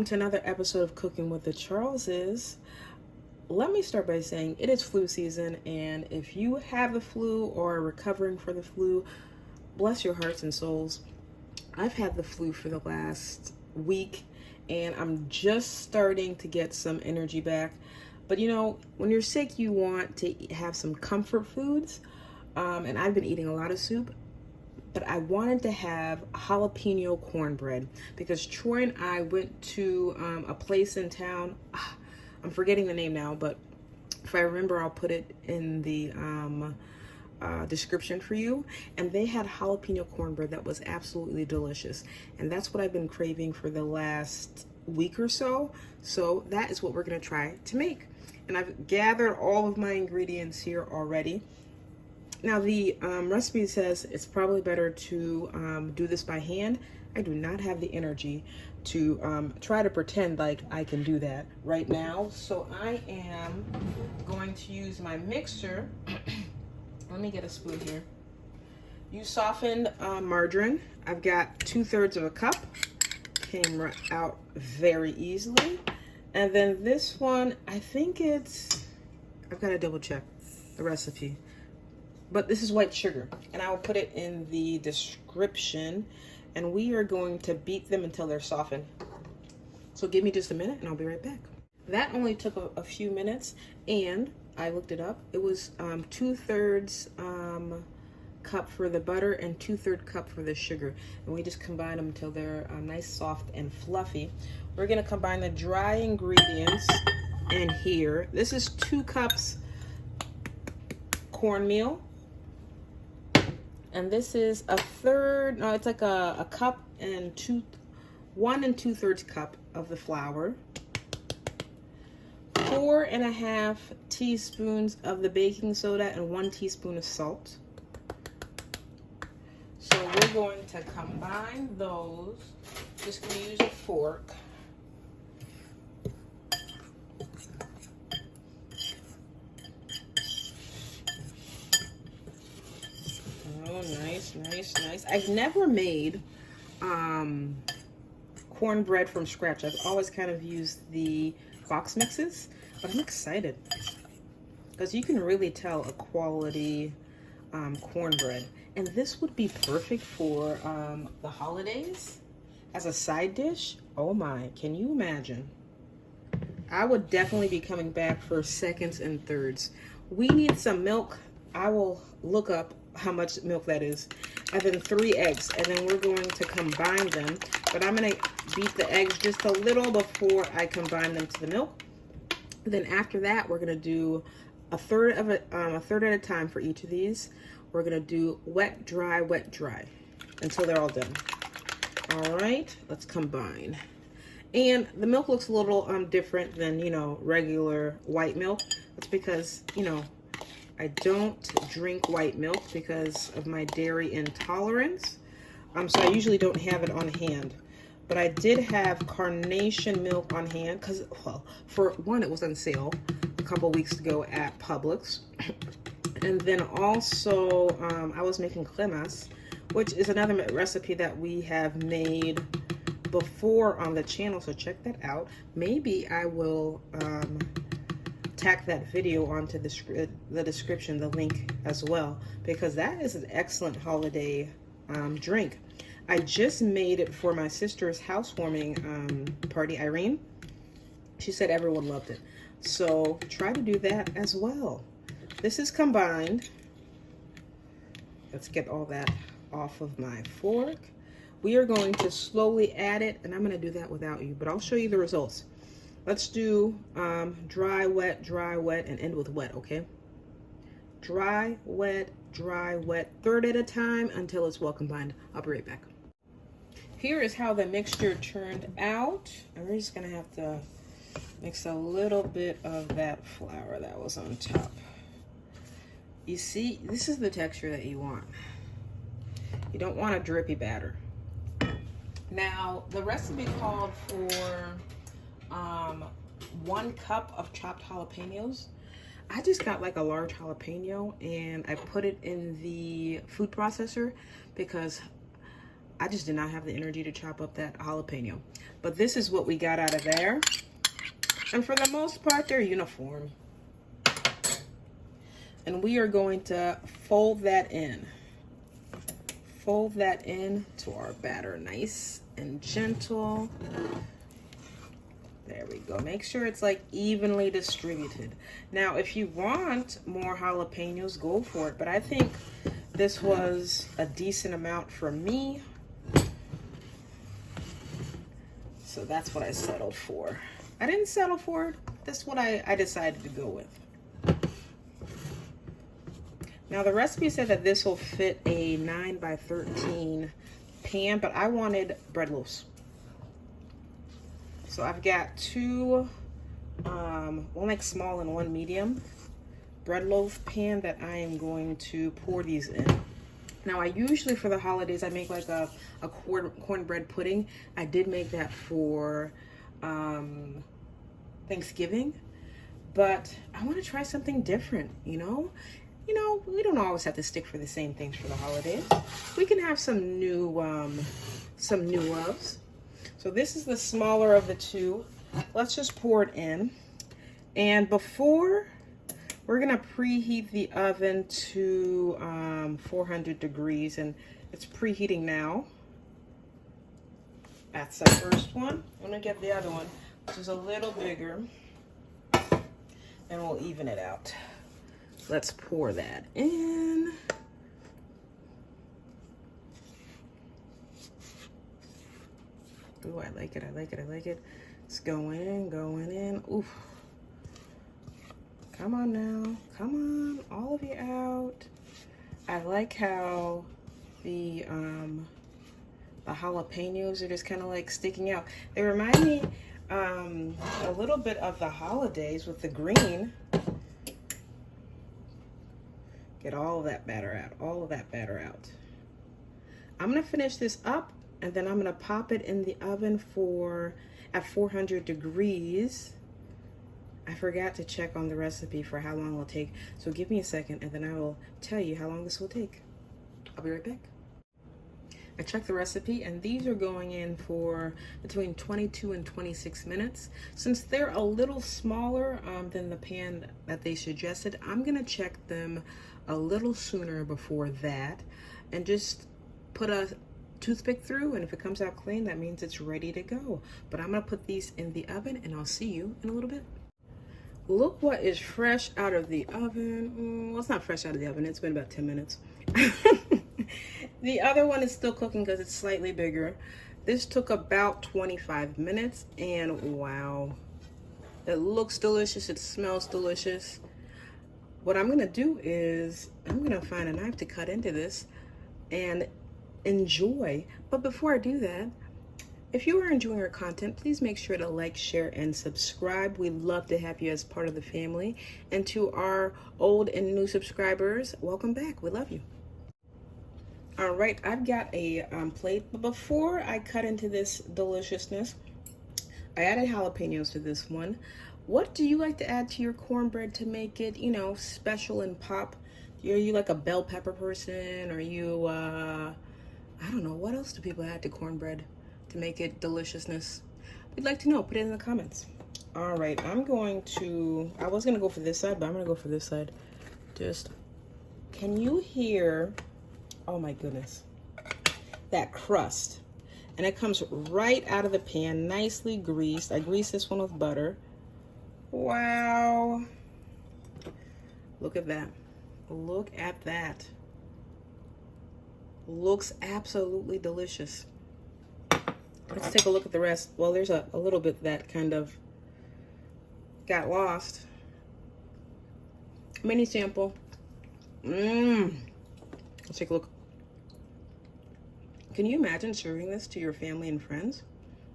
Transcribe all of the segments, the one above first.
welcome to another episode of Cooking with the Charleses. Let me start by saying it is flu season, and if you have the flu or are recovering for the flu, bless your hearts and souls. I've had the flu for the last week, and I'm just starting to get some energy back. But you know, when you're sick, you want to have some comfort foods, and I've been eating a lot of soup. But I wanted to have jalapeno cornbread because Troy and I went to a place in town. I'm forgetting the name now, but if I remember, I'll put it in the description for you. And they had jalapeno cornbread that was absolutely delicious. And that's what I've been craving for the last week or so. So that is what we're gonna try to make. And I've gathered all of my ingredients here already. Now the recipe says it's probably better to do this by hand. I do not have the energy to try to pretend like I can do that right now. So I am going to use my mixer. Let me get a spoon here. You softened margarine. I've got 2/3 of a cup. Came right out very easily. And then this one, I think I've got to double check the recipe. But this is white sugar, and I will put it in the description, and we are going to beat them until they're softened. So give me just a minute and I'll be right back. That only took a few minutes, and I looked it up. It was 2/3 cup for the butter and 2/3 cup for the sugar, and we just combine them until they're nice, soft, and fluffy. We're gonna combine the dry ingredients in here. This is 2 cups cornmeal. And this is it's like a cup and 1 2/3 cup of the flour. 4.5 teaspoons of the baking soda and 1 teaspoon of salt. So we're going to combine those. Just gonna use a fork. Oh, nice. I've never made cornbread from scratch. I've always kind of used the box mixes, but I'm excited because you can really tell a quality cornbread. And this would be perfect for the holidays as a side dish. Oh my, can you imagine? I would definitely be coming back for seconds and thirds. We need some milk. I will look up how much milk that is. And then 3 eggs, and then we're going to combine them. But I'm gonna beat the eggs just a little before I combine them to the milk. Then after that, we're gonna do a third at a time for each of these. We're gonna do wet, dry until they're all done. All right, let's combine. And the milk looks a little different than, you know, regular white milk. That's because, you know, I don't drink white milk because of my dairy intolerance. So I usually don't have it on hand. But I did have carnation milk on hand because, well, for one, it was on sale a couple weeks ago at Publix. And then also, I was making Kremas, which is another recipe that we have made before on the channel. So check that out. Maybe I will tack that video onto the description, the link as well, because that is an excellent holiday drink. I just made it for my sister's housewarming party, Irene. She said everyone loved it. So try to do that as well. This is combined. Let's get all that off of my fork. We are going to slowly add it, and I'm going to do that without you, but I'll show you the results. Let's do dry, wet, and end with wet, okay? Dry, wet, 1/3 at a time until it's well combined. I'll be right back. Here is how the mixture turned out. And we're just gonna have to mix a little bit of that flour that was on top. You see, this is the texture that you want. You don't want a drippy batter. Now, the recipe called for 1 cup of chopped jalapenos. I just got like a large jalapeno and I put it in the food processor because I just did not have the energy to chop up that jalapeno. But this is what we got out of there. And for the most part, they're uniform. And we are going to fold that in. Fold that in to our batter, nice and gentle. There we go. Make sure it's like evenly distributed. Now, if you want more jalapenos, go for it. But I think this was a decent amount for me. So that's what I settled for. I didn't settle for it. That's what I decided to go with. Now the recipe said that this will fit a 9 by 13 pan, but I wanted bread loaves. So I've got two, one like small and one medium bread loaf pan that I am going to pour these in. Now I usually for the holidays I make like a cornbread pudding. I did make that for Thanksgiving, but I want to try something different, you know, we don't always have to stick for the same things for the holidays. We can have some new loves. So this is the smaller of the two. Let's just pour it in. And before, we're gonna preheat the oven to 400 degrees, and it's preheating now. That's the first one. I'm gonna get the other one, which is a little bigger, and we'll even it out. Let's pour that in. Ooh, I like it, I like it, I like it. It's going in, going in. Oof. Come on now, come on, all of you out. I like how the jalapenos are just kind of like sticking out. They remind me a little bit of the holidays with the green. Get all of that batter out, all of that batter out. I'm gonna finish this up and then I'm gonna pop it in the oven at 400 degrees. I forgot to check on the recipe for how long it'll take. So give me a second and then I will tell you how long this will take. I'll be right back. I checked the recipe and these are going in for between 22 and 26 minutes. Since they're a little smaller than the pan that they suggested, I'm gonna check them a little sooner before that and just put a toothpick through, and if it comes out clean, that means it's ready to go. But I'm gonna put these in the oven and I'll see you in a little bit. Look what is fresh out of the oven. Well, it's not fresh out of the oven, it's been about 10 minutes. The other one is still cooking because it's slightly bigger. This took about 25 minutes and wow, it looks delicious, it smells delicious. What I'm gonna do is I'm gonna find a knife to cut into this and enjoy. But before I do that, if you are enjoying our content, please make sure to like, share, and subscribe. We'd love to have you as part of the family. And to our old and new subscribers, welcome back. We love you. All right, I've got a plate, but before I cut into this deliciousness, I added jalapenos to this one. What do you like to add to your cornbread to make it, you know, special and pop? Are you like a bell pepper person? Or you, I don't know, what else do people add to cornbread to make it deliciousness? We'd like to know, put it in the comments. All right, I was gonna go for this side, but I'm gonna go for this side. Just, can you hear, oh my goodness, that crust? And it comes right out of the pan, nicely greased. I greased this one with butter. Wow. Look at that. Look at that. Looks absolutely delicious. Let's take a look at the rest. Well, there's a little bit that kind of got lost. Mini sample. Let's take a look. Can you imagine serving this to your family and friends?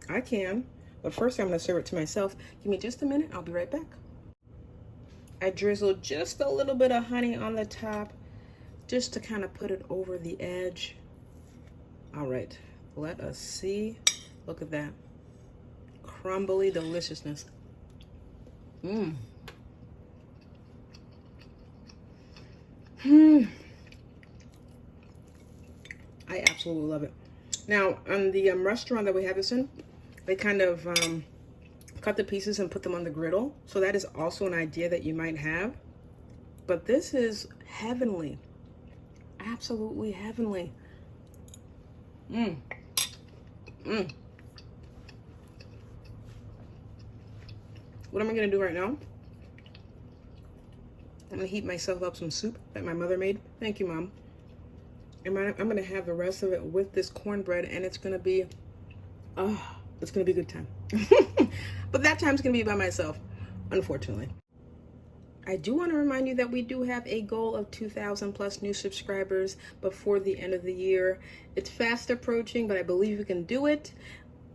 I can, but first I'm gonna serve it to myself. Give me just a minute, I'll be right back. I drizzled just a little bit of honey on the top, just to kind of put it over the edge. All right, let us see. Look at that. Crumbly deliciousness. I absolutely love it. Now, on the restaurant that we have this in, they kind of cut the pieces and put them on the griddle. So that is also an idea that you might have. But this is heavenly. Absolutely heavenly. Mmm. Mmm. What am I going to do right now? I'm going to heat myself up some soup that my mother made. Thank you, Mom. And I'm going to have the rest of it with this cornbread, and it's going to be, it's going to be a good time. But that time's going to be by myself, unfortunately. I do want to remind you that we do have a goal of 2,000 plus new subscribers before the end of the year. It's fast approaching, but I believe we can do it.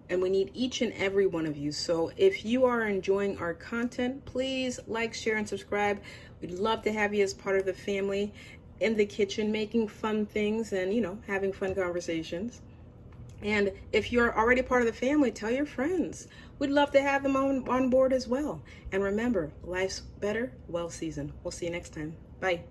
And we need each and every one of you. So if you are enjoying our content, please like, share, and subscribe. We'd love to have you as part of the family in the kitchen, making fun things and, you know, having fun conversations. And if you're already part of the family, tell your friends. We'd love to have them on board as well. And remember, life's better, well seasoned. We'll see you next time. Bye.